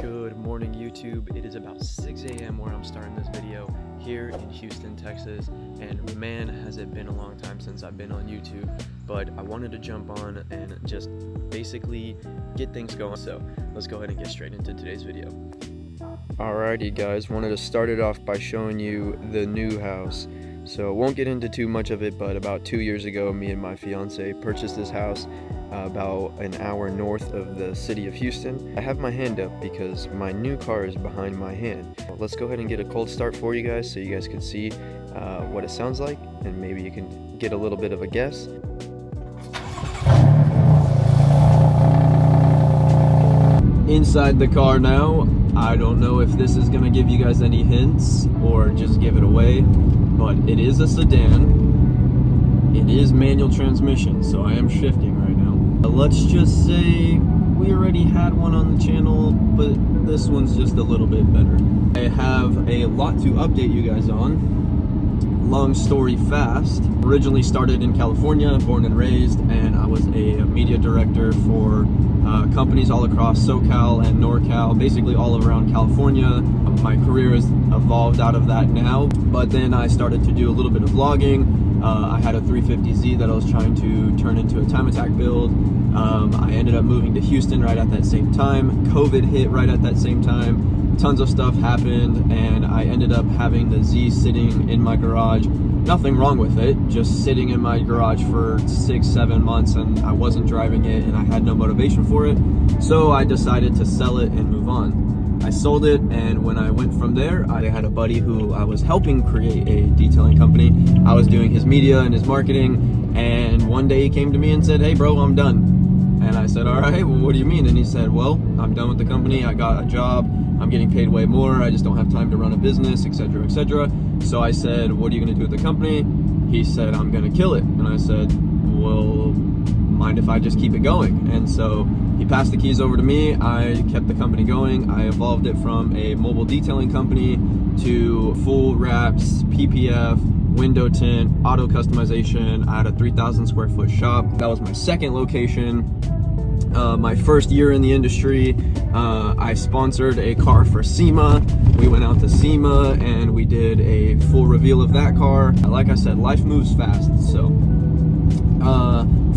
Good morning, YouTube. It is about 6 a.m. where I'm starting this video here in Houston, Texas, and man, has it been a long time since I've been on YouTube, but I wanted to jump on and just basically get things going. So let's go ahead and get straight into today's video. Alrighty guys, wanted to start it off by showing you the new house. So I won't get into too much of it, but about 2 years ago, me and my fiance purchased this house about an hour north of the city of Houston. I have my hand up because my new car is behind my hand. Let's go ahead and get a cold start for you guys so you guys can see what it sounds like, and maybe you can get a little bit of a guess. Inside the car now. I don't know if this is gonna give you guys any hints or just give it away, but it is a sedan. It is manual transmission, so I am shifting right now. Let's just say we already had one on the channel, but this one's just a little bit better. I have a lot to update you guys on. Long story fast. Originally started in California, born and raised, and I was a media director for companies all across SoCal and NorCal, basically all around California. My career has evolved out of that now, but then I started to do a little bit of vlogging. I had a 350Z that I was trying to turn into a time attack build. I ended up moving to Houston right at that same time. COVID hit right at that same time. Tons of stuff happened, and I ended up having the Z sitting in my garage. Nothing wrong with it, just sitting in my garage for 6-7 months, and I wasn't driving it and I had no motivation for it. So I decided to sell it and move on. I sold it, and when I went from there, I had a buddy who I was helping create a detailing company. I was doing his media and his marketing, and one day he came to me and said, "Hey bro, I'm done." And I said, "All right, well, what do you mean?" And he said, "Well, I'm done with the company. I got a job. I'm getting paid way more. I just don't have time to run a business, etc., etc." So I said, "What are you going to do with the company?" He said, "I'm going to kill it." And I said, "Well, mind if I just keep it going?" And so he passed the keys over to me. I kept the company going. I evolved it from a mobile detailing company to full wraps, PPF, window tint, auto customization. I had a 3,000 square foot shop. That was my second location. My first year in the industry, I sponsored a car for SEMA. We went out to SEMA and we did a full reveal of that car. Like I said, life moves fast. So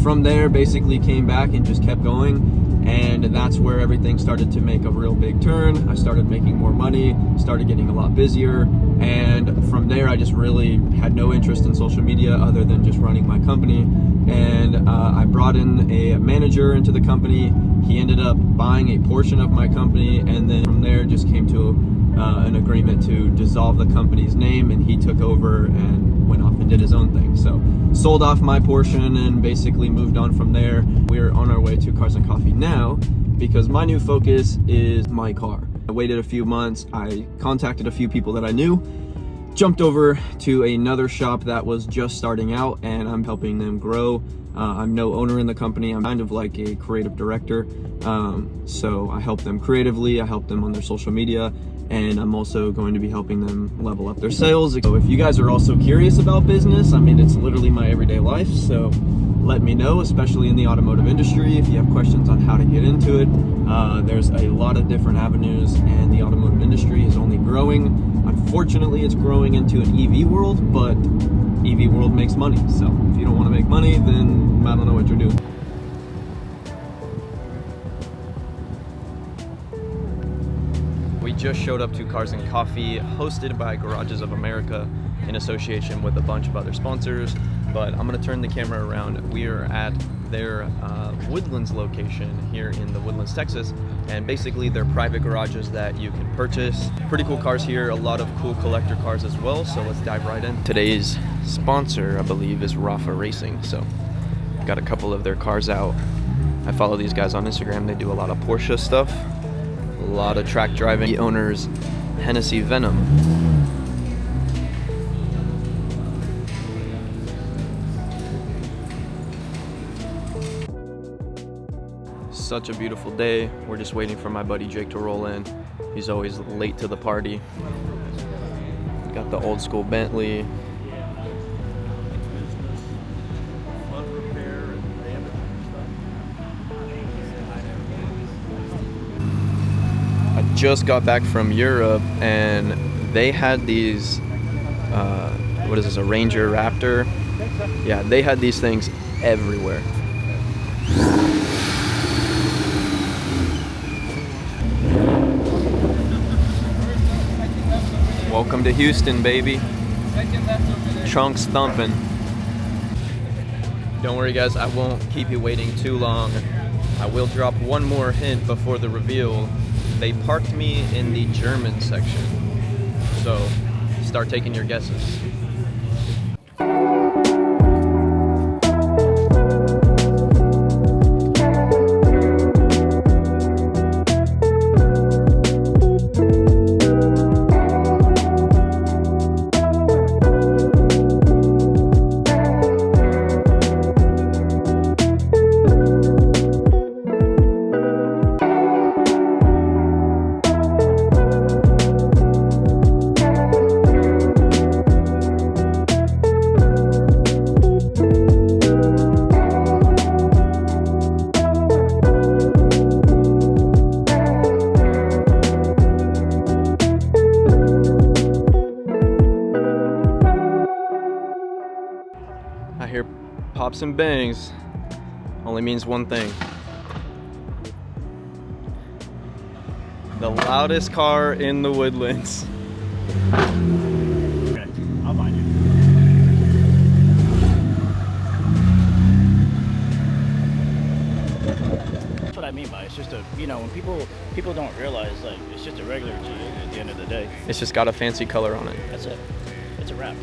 from there, basically came back and just kept going. And that's where everything started to make a real big turn. I started making more money, started getting a lot busier. And from there, I just really had no interest in social media other than just running my company. And I brought in a manager into the company. He ended up buying a portion of my company, and then from there just came to an agreement to dissolve the company's name, and he took over and went off and did his own thing. So sold off my portion and basically moved on from there. We're on our way to Cars and Coffee now because my new focus is my car. I waited a few months. I contacted a few people that I knew, jumped over to another shop that was just starting out, and I'm helping them grow. I'm no owner in the company. I'm kind of like a creative director. So I help them creatively. I help them on their social media, and I'm also going to be helping them level up their sales. So if you guys are also curious about business, I mean, it's literally my everyday life. So let me know, especially in the automotive industry. If you have questions on how to get into it, there's a lot of different avenues, and the automotive industry is only growing. Unfortunately, it's growing into an EV world, but EV world makes money. So if you don't want to make money, then I don't know what you're doing. We just showed up to Cars and Coffee, hosted by Garages of America in association with a bunch of other sponsors. But I'm gonna turn the camera around. We are at their Woodlands location here in the Woodlands, Texas, and basically they're private garages that you can purchase. Pretty cool cars here, a lot of cool collector cars as well, so let's dive right in. Today's sponsor, I believe, is Rafa Racing, so got a couple of their cars out. I follow these guys on Instagram. They do a lot of Porsche stuff, a lot of track driving. The owner's Hennessy Venom. Such a beautiful day. We're just waiting for my buddy Jake to roll in. He's always late to the party. Got the old school Bentley. I just got back from Europe, and they had these, what is this, a Ranger Raptor? Yeah, they had these things everywhere. Welcome to Houston, baby. Trunks thumping. Don't worry guys, I won't keep you waiting too long. I will drop one more hint before the reveal. They parked me in the German section. So, start taking your guesses. I hear pops and bangs. Only means one thing. The loudest car in the Woodlands. Okay, I'll find you. That's what I mean by it's just a, you know, when people don't realize, like, it's just a regular G at the end of the day. It's just got a fancy color on it. That's it. It's a wrap.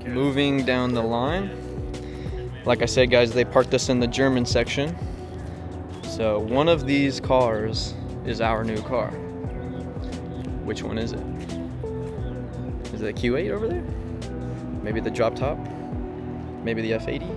Moving down the line. Like I said, guys, they parked us in the German section. So one of these cars is our new car. Which one is it? Is it a Q8 over there? Maybe the drop top? Maybe the F80?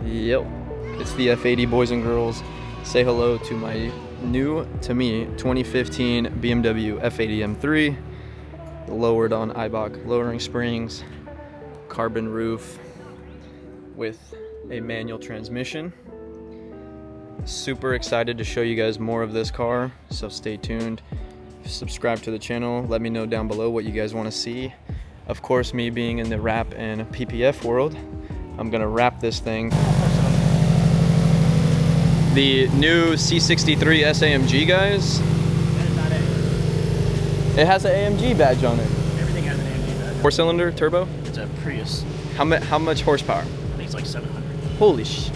Yep, it's the F80, boys and girls. Say hello to my new, to me, 2015 BMW F80 M3. Lowered on Eibach lowering springs, carbon roof with a manual transmission. Super excited to show you guys more of this car, so stay tuned. Subscribe to the channel. Let me know down below what you guys want to see. Of course, me being in the rap and PPF world, I'm gonna wrap this thing. The new C63 SAMG, guys. It has an AMG badge on it. Everything has an AMG badge. 4-cylinder turbo? It's a Prius. How much horsepower? I think it's like 700. Holy sh! I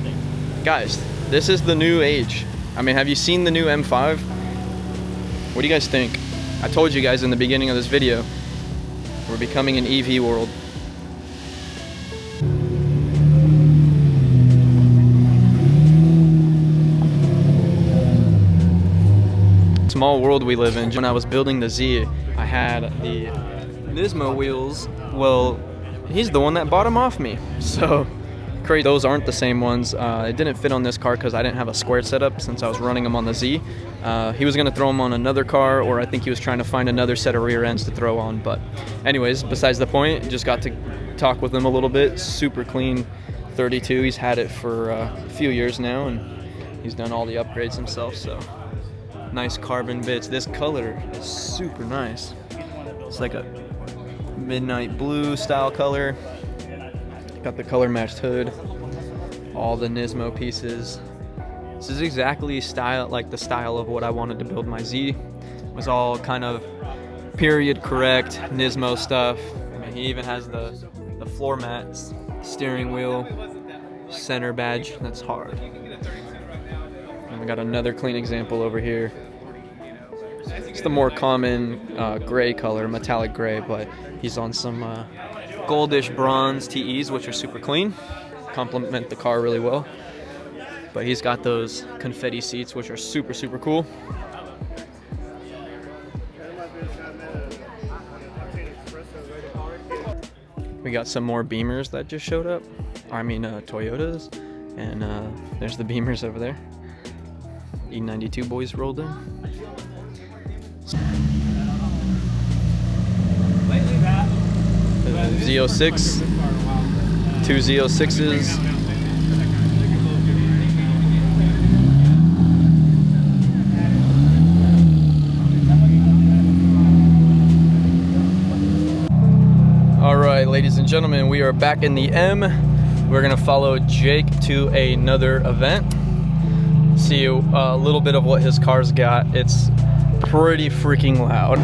think. Guys, this is the new age. I mean, have you seen the new M5? What do you guys think? I told you guys in the beginning of this video, we're becoming an EV world. Small world we live in. When I was building the Z, I had the Nismo wheels. Well, he's the one that bought them off me. So, crazy. Those aren't the same ones. It didn't fit on this car because I didn't have a square setup since I was running them on the Z. He was gonna throw them on another car, or I think he was trying to find another set of rear ends to throw on. But anyways, besides the point, just got to talk with him a little bit. Super clean 32. He's had it for a few years now, and he's done all the upgrades himself. So. Nice carbon bits. This color is super nice. It's like a midnight blue style color. Got the color matched hood. All the Nismo pieces. This is exactly the style of what I wanted to build my Z. It was all kind of period correct Nismo stuff. I mean, he even has the floor mats, steering wheel, center badge. That's hard. We got another clean example over here. It's the more common gray color, metallic gray, but he's on some goldish bronze TEs, which are super clean, complement the car really well. But he's got those confetti seats, which are super, super cool. We got some more Beamers that just showed up. I mean, Toyotas. And there's the Beamers over there. E92 boys rolled in. Z06, two Z06s. ladies and gentlemen, we are back in the M. We're gonna follow Jake to another event. See a little bit of what his car's got. It's pretty freaking loud.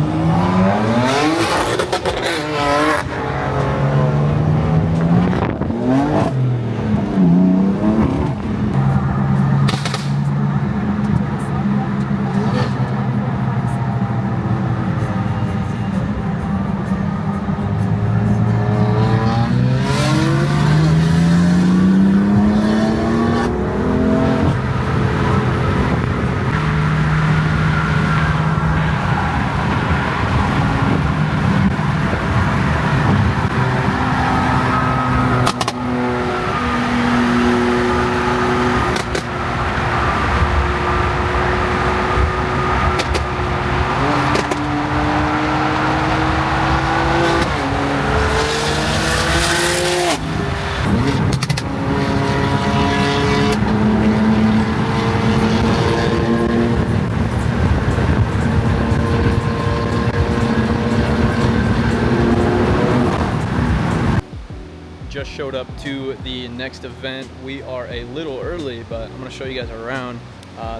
Just showed up to the next event. We are a little early, but I'm gonna show you guys around.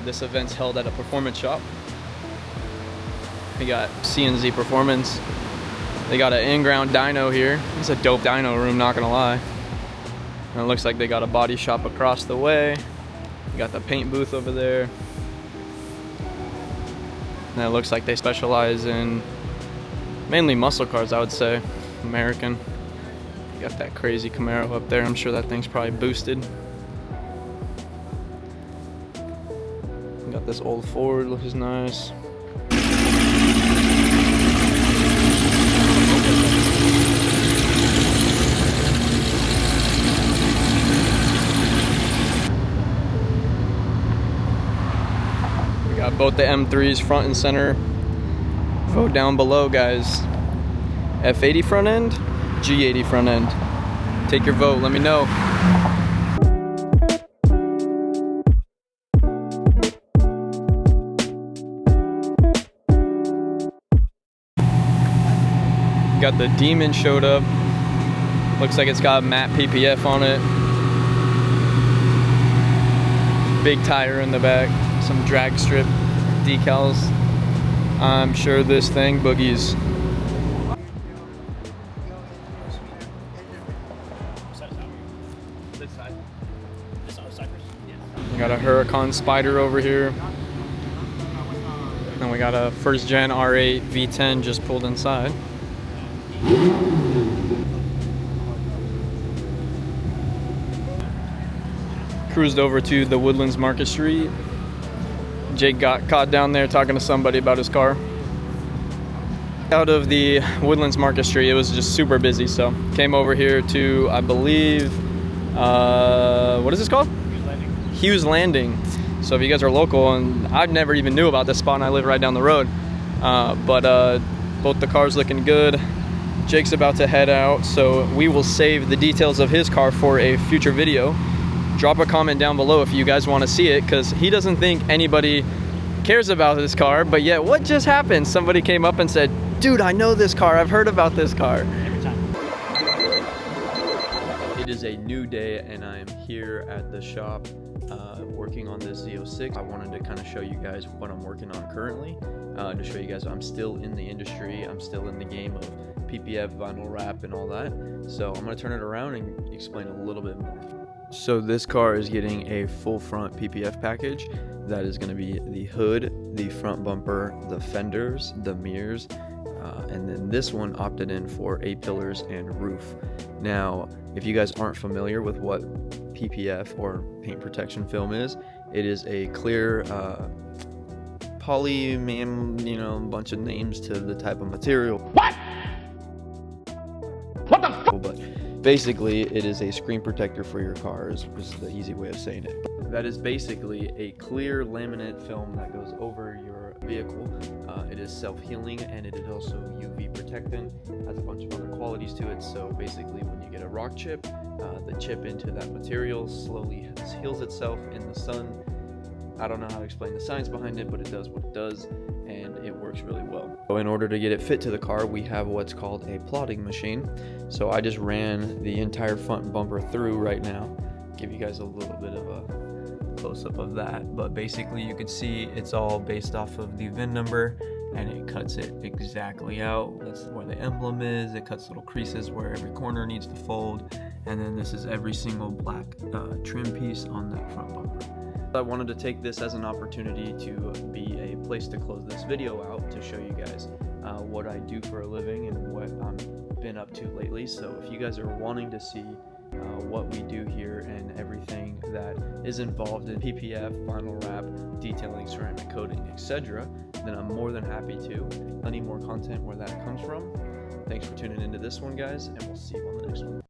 This event's held at a performance shop. We got C&Z Performance. They got an in-ground dyno here. It's a dope dyno room, not gonna lie. And it looks like they got a body shop across the way. We got the paint booth over there. And it looks like they specialize in mainly muscle cars, I would say, American. Got that crazy Camaro up there. I'm sure that thing's probably boosted. Got this old Ford, looks nice. We got both the M3s front and center. Vote down below, guys. F80 front end, G80 front end. Take your vote, let me know. Got the Demon showed up. Looks like it's got matte PPF on it. Big tire in the back, some drag strip decals. I'm sure this thing boogies. We got a Huracan Spider over here. And we got a first gen R8 V10 just pulled inside. Cruised over to the Woodlands Market Street. Jake got caught down there talking to somebody about his car. Out of the Woodlands Market Street, it was just super busy, so came over here to, I believe, what is this called? Hughes Landing. So if you guys are local, and I never even knew about this spot and I live right down the road, but both the cars looking good. Jake's about to head out, so we will save the details of his car for a future video. Drop a comment down below if you guys want to see it, because he doesn't think anybody cares about this car, but yet what just happened? Somebody came up and said, dude, I know this car, I've heard about this car. Every time. It is a new day and I am here at the shop working on this Z06. I wanted to kind of show you guys what I'm working on currently, to show you guys I'm still in the industry, I'm still in the game of PPF, vinyl wrap, and all that. So I'm gonna turn it around and explain a little bit more. So this car is getting a full front PPF package. That is gonna be the hood, the front bumper, the fenders, the mirrors, and then this one opted in for A-pillars and roof. Now, if you guys aren't familiar with what PPF or paint protection film is, it is a clear poly, a bunch of names to the type of material. What the fuck? But basically, it is a screen protector for your cars, is the easy way of saying it. That is basically a clear laminate film that goes over your vehicle. It is self-healing and it is also UV protectant. Has a bunch of other qualities to it. So basically, when you get a rock chip, the chip into that material slowly heals itself in the sun. I don't know how to explain the science behind it, but it does what it does, and it works really well. So in order to get it fit to the car, we have what's called a plotting machine. So I just ran the entire front bumper through right now. Give you guys a little bit of a close-up of that, but basically you can see it's all based off of the VIN number, and it cuts it exactly out. That's where the emblem is. It cuts little creases where every corner needs to fold, and then this is every single black trim piece on that front bumper. I wanted to take this as an opportunity to be a place to close this video out, to show you guys what I do for a living and what I've been up to lately. So if you guys are wanting to see what we do here and everything that is involved in PPF, vinyl wrap, detailing, ceramic coating, etc., then I'm more than happy to. Plenty more content where that comes from. Thanks for tuning into this one, guys, and we'll see you on the next one.